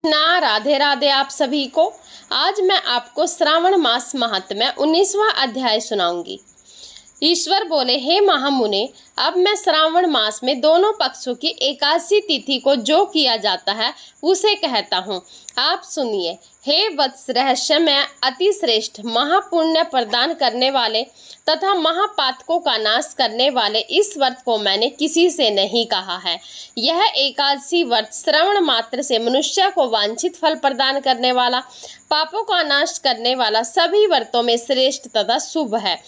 ना राधे राधे आप सभी को। आज मैं आपको श्रावण मास महात्म्य 19वां अध्याय सुनाऊंगी। ईश्वर बोले, हे महामुने, अब मैं श्रावण मास में दोनों पक्षों की एकादशी तिथि को जो किया जाता है उसे कहता हूँ। आप सुनिए। हे वत्स, रहस्यमय अति श्रेष्ठ महापुण्य प्रदान करने वाले तथा महापातकों का नाश करने वाले इस व्रत को मैंने किसी से नहीं कहा है। यह एकादशी व्रत श्रवण मात्र से मनुष्य को वांछित फल प्रदान करने वाला, पापों का नाश करने वाला सभी व्रतों में श्रेष्ठ तथा शुभ है।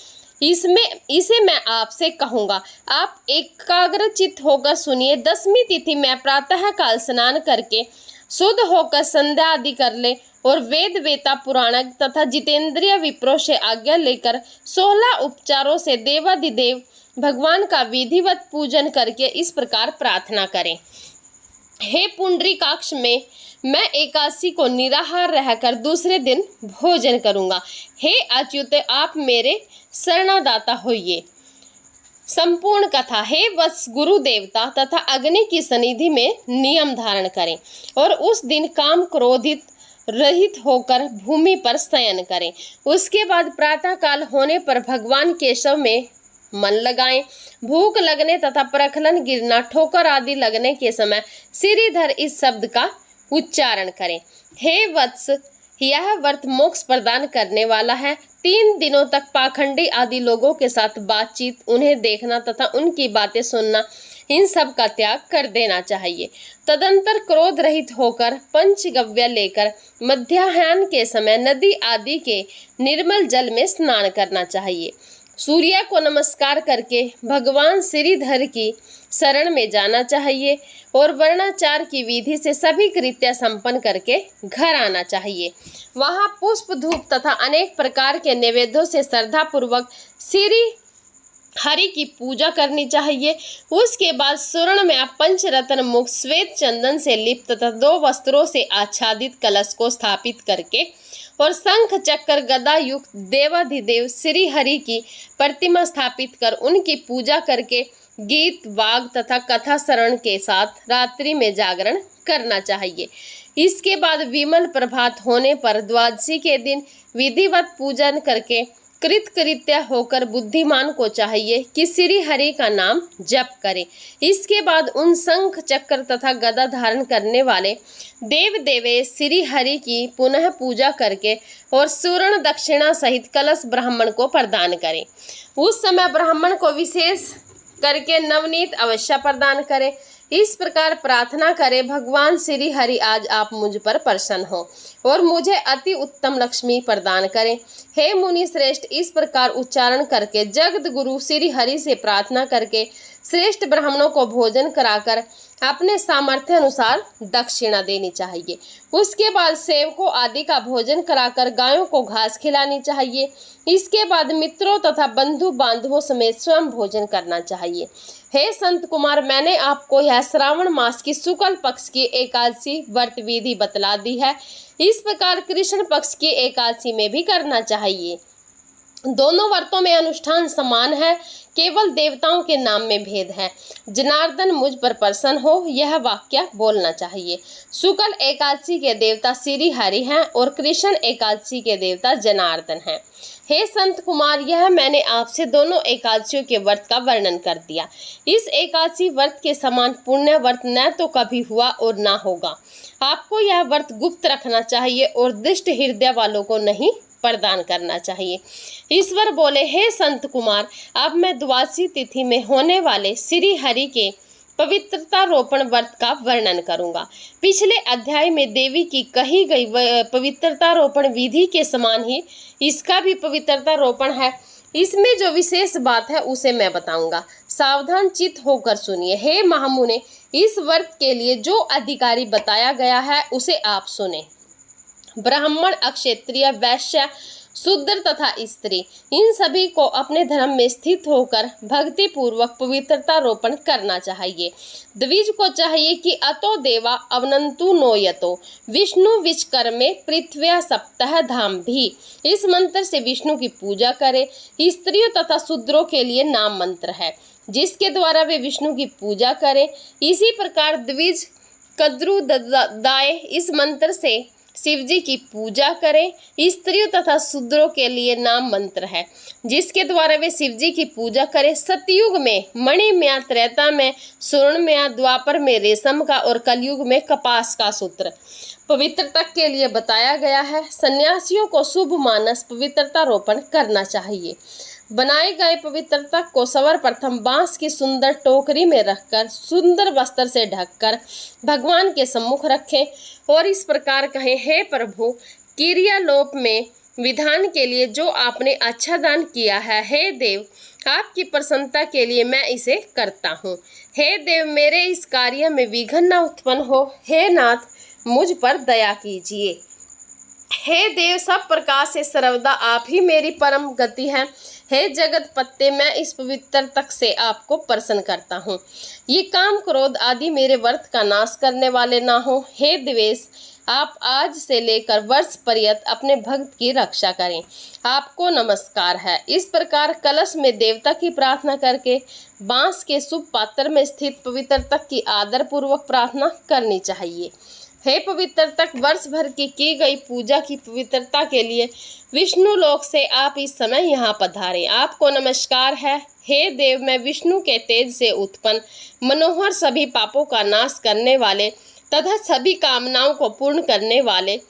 इसे मैं आपसे कहूँगा, आप एकाग्रचित्त होकर सुनिए। 10वीं तिथि में प्रातः काल स्नान करके शुद्ध होकर संध्या आदि कर ले और वेद वेता पुराणक तथा जितेंद्रिय विप्रों से आज्ञा लेकर 16 उपचारों से देवाधिदेव भगवान का विधिवत पूजन करके इस प्रकार प्रार्थना करें। हे पुंडरीकाक्ष में मैं एकादशी को निराहार रहकर दूसरे दिन भोजन करूंगा। हे अच्युत, आप मेरे शरणादाता होइए। संपूर्ण कथा। हे वत्स, गुरु देवता तथा अग्नि की सनिधि में नियम धारण करें और उस दिन काम क्रोधित रहित होकर भूमि पर शयन करें। उसके बाद प्रातः काल होने पर भगवान केशव में मन लगाएं। भूख लगने तथा प्रखलन गिरना, ठोकर आदि लगने के समय श्रीधर इस शब्द का उच्चारण करें। हे वत्स, यह व्रत मोक्ष प्रदान करने वाला है। 3 दिनों तक पाखंडी आदि लोगों के साथ बातचीत, उन्हें देखना तथा उनकी बातें सुनना, इन सब का त्याग कर देना चाहिए। तदंतर क्रोध रहित होकर पंचगव्य लेकर मध्याह्न के समय नदी आदि के निर्मल जल में स्नान करना चाहिए। सूर्य को नमस्कार करके भगवान श्रीधर की शरण में जाना चाहिए और वर्णाचार की विधि से सभी कृत्य संपन्न करके घर आना चाहिए। वहाँ पुष्प, धूप तथा अनेक प्रकार के नैवेद्यों से श्रद्धा पूर्वक श्री हरि की पूजा करनी चाहिए। उसके बाद स्वर्ण में पंचरत्न मुख श्वेत चंदन से लिप्त तथा 2 वस्त्रों से आच्छादित कलश को स्थापित करके और शंख चक्र गदा युक्त देवाधिदेव श्री हरि की प्रतिमा स्थापित कर उनकी पूजा करके गीत वाग तथा कथा शरण के साथ रात्रि में जागरण करना चाहिए। इसके बाद विमल प्रभात होने पर द्वादशी के दिन विधिवत पूजन करके कृतकृत्य होकर बुद्धिमान को चाहिए कि श्री हरि का नाम जप करे। इसके बाद उन शंख चक्र तथा गदा धारण करने वाले देव देवे श्री हरि की पुनः पूजा करके और स्वर्ण दक्षिणा सहित कलश ब्राह्मण को प्रदान करें। उस समय ब्राह्मण को विशेष करके नवनीत अवश्य प्रदान करें। इस प्रकार प्रार्थना करें, भगवान श्री हरि आज आप मुझ पर प्रसन्न हो और मुझे अति उत्तम लक्ष्मी प्रदान करें। हे मुनि श्रेष्ठ, इस प्रकार उच्चारण करके जगत गुरु श्री हरि से प्रार्थना करके श्रेष्ठ ब्राह्मणों को भोजन कराकर अपने सामर्थ्य अनुसार दक्षिणा देनी चाहिए। उसके बाद सेवकों आदि का भोजन कराकर गायों को घास खिलानी चाहिए। इसके बाद मित्रों तथा बंधु बांधवों समेत स्वयं भोजन करना चाहिए। हे संत कुमार, मैंने आपको यह श्रावण मास की शुक्ल पक्ष की एकादशी व्रत विधि बतला दी है। इस प्रकार कृष्ण पक्ष की एकादशी में भी करना चाहिए। दोनों व्रतों में अनुष्ठान समान है, केवल देवताओं के नाम में भेद है। जनार्दन मुझ पर प्रसन्न हो, यह वाक्य बोलना चाहिए। शुक्ल एकादशी के देवता श्री हरि हैं और कृष्ण एकादशी के देवता जनार्दन हैं। हे संत कुमार, यह मैंने आपसे दोनों एकादशियों के व्रत का वर्णन कर दिया। इस एकादशी व्रत के समान पुण्य व्रत न तो कभी हुआ और न होगा। आपको यह व्रत गुप्त रखना चाहिए और दुष्ट हृदय वालों को नहीं प्रदान करना चाहिए। ईश्वर बोले, हे संत कुमार, अब मैं द्वादशी तिथि में होने वाले श्री हरि के पवित्रता रोपण व्रत का वर्णन करूंगा। पिछले अध्याय में देवी की कही गई पवित्रता रोपण विधि के समान ही इसका भी पवित्रता रोपण है। इसमें जो विशेष बात है उसे मैं बताऊंगा। सावधान चित्त होकर सुनिए। हे महामुने, इस व्रत के लिए जो अधिकारी बताया गया है उसे आप सुने। ब्राह्मण, अक्षत्रिय, वैश्य, शूद्र तथा स्त्री, इन सभी को अपने धर्म में स्थित होकर भक्ति पूर्वक पवित्रता रोपण करना चाहिए। द्विज को चाहिए कि अतो देवा अवनंतु नो यतो विष्णु विचकर्मे पृथ्व्या सप्तह धाम भी, इस मंत्र से विष्णु की पूजा करें। स्त्रियों तथा शूद्रों के लिए नाम मंत्र है जिसके द्वारा वे विष्णु की पूजा करें। इसी प्रकार द्विज कद्रू दाय। इस मंत्र से शिव जी की पूजा करें। स्त्रियों तथा शूद्रों के लिए नाम मंत्र है जिसके द्वारा वे शिव जी की पूजा करें। सतयुग में मणिमया, त्रेता में स्वर्णमया, द्वापर में रेशम का और कलयुग में कपास का सूत्र पवित्रता के लिए बताया गया है। सन्यासियों को शुभ मानस पवित्रता रोपण करना चाहिए। बनाए गए पवित्रता को सर्वप्रथम बांस की सुंदर टोकरी में रखकर सुंदर वस्त्र से ढककर भगवान के सम्मुख रखें और इस प्रकार कहें, हे प्रभु, क्रियालोप में विधान के लिए जो आपने अच्छा दान किया है, हे देव, आपकी प्रसन्नता के लिए मैं इसे करता हूँ। हे देव, मेरे इस कार्य में विघ्न न उत्पन्न हो। हे नाथ, मुझ पर दया कीजिए। हे देव, सब प्रकार से सर्वदा आप ही मेरी परम गति है। हे जगत पत्ते, मैं इस पवित्र तक से आपको प्रसन्न करता हूँ। ये काम क्रोध आदि मेरे व्रत का नाश करने वाले ना हो। हे देवेश, आप आज से लेकर वर्ष पर्यंत अपने भक्त की रक्षा करें। आपको नमस्कार है। इस प्रकार कलश में देवता की प्रार्थना करके बांस के शुभ पात्र में स्थित पवित्र तक की आदर पूर्वक प्रार्थना करनी चाहिए। हे पवित्र तक, वर्ष भर की गई पूजा की पवित्रता के लिए विष्णु लोक से आप इस समय यहाँ पधारे। आपको नमस्कार है। हे देव, मैं विष्णु के तेज से उत्पन्न मनोहर सभी पापों का नाश करने वाले तथा सभी कामनाओं को पूर्ण करने वाले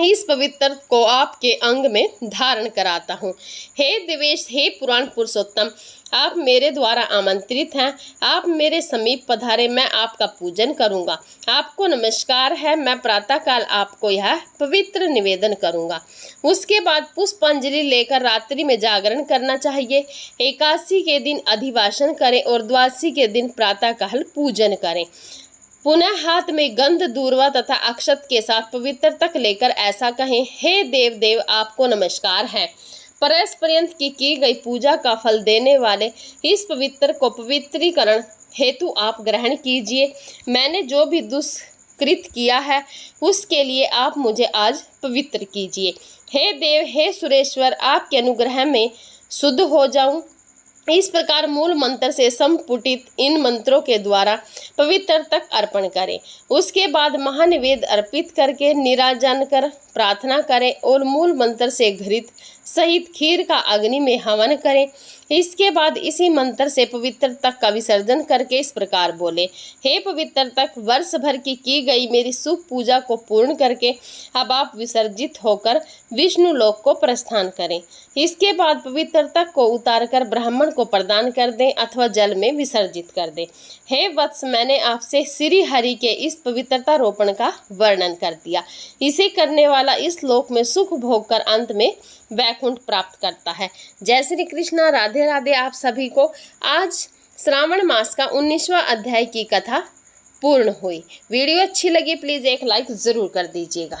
इस पवित्र को आपके अंग में धारण कराता हूँ। हे दिवेश, हे पुराण पुरुषोत्तम, आप मेरे द्वारा आमंत्रित हैं। आप मेरे समीप पधारे, मैं आपका पूजन करूँगा। आपको नमस्कार है। मैं प्रातःकाल आपको यह पवित्र निवेदन करूँगा। उसके बाद पुष्पांजलि लेकर रात्रि में जागरण करना चाहिए। एकादशी के दिन अधिवासन करें और द्वादशी के दिन प्रातःकाल पूजन करें। पुनः हाथ में गंध, दूर्वा तथा अक्षत के साथ पवित्र तक लेकर ऐसा कहें, हे देव देव, आपको नमस्कार है। परस पर्यंत की गई पूजा का फल देने वाले इस पवित्र को पवित्रीकरण हेतु आप ग्रहण कीजिए। मैंने जो भी दुष्कृत किया है उसके लिए आप मुझे आज पवित्र कीजिए। हे देव, हे सुरेश्वर, आपके अनुग्रह में शुद्ध हो जाऊं। इस प्रकार मूल मंत्र से संपुटित इन मंत्रों के द्वारा पवित्र तक अर्पण करें। उसके बाद महानिवेद अर्पित करके निराजन कर प्रार्थना करें और मूल मंत्र से घृत सहित खीर का अग्नि में हवन करें। इसके बाद इसी मंत्र से पवित्र तक का विसर्जन करके इस प्रकार बोले, हे पवित्र तक, वर्ष भर की गई मेरी शुभ पूजा को पूर्ण करके अब आप विसर्जित होकर विष्णु लोक को प्रस्थान करें। इसके बाद पवित्र तक को उतारकर ब्राह्मण को प्रदान कर दें अथवा जल में विसर्जित कर दें। हे वत्स, मैंने आपसे श्री हरि के इस पवित्रता रोपण का वर्णन कर दिया। इसे करने वाला इस लोक में सुख भोग कर अंत में वैकुंठ प्राप्त करता है। जय श्री कृष्णा। राधे राधे। आप सभी को आज श्रावण मास का 19वां अध्याय की कथा पूर्ण हुई। वीडियो अच्छी लगी प्लीज़ एक लाइक ज़रूर कर दीजिएगा।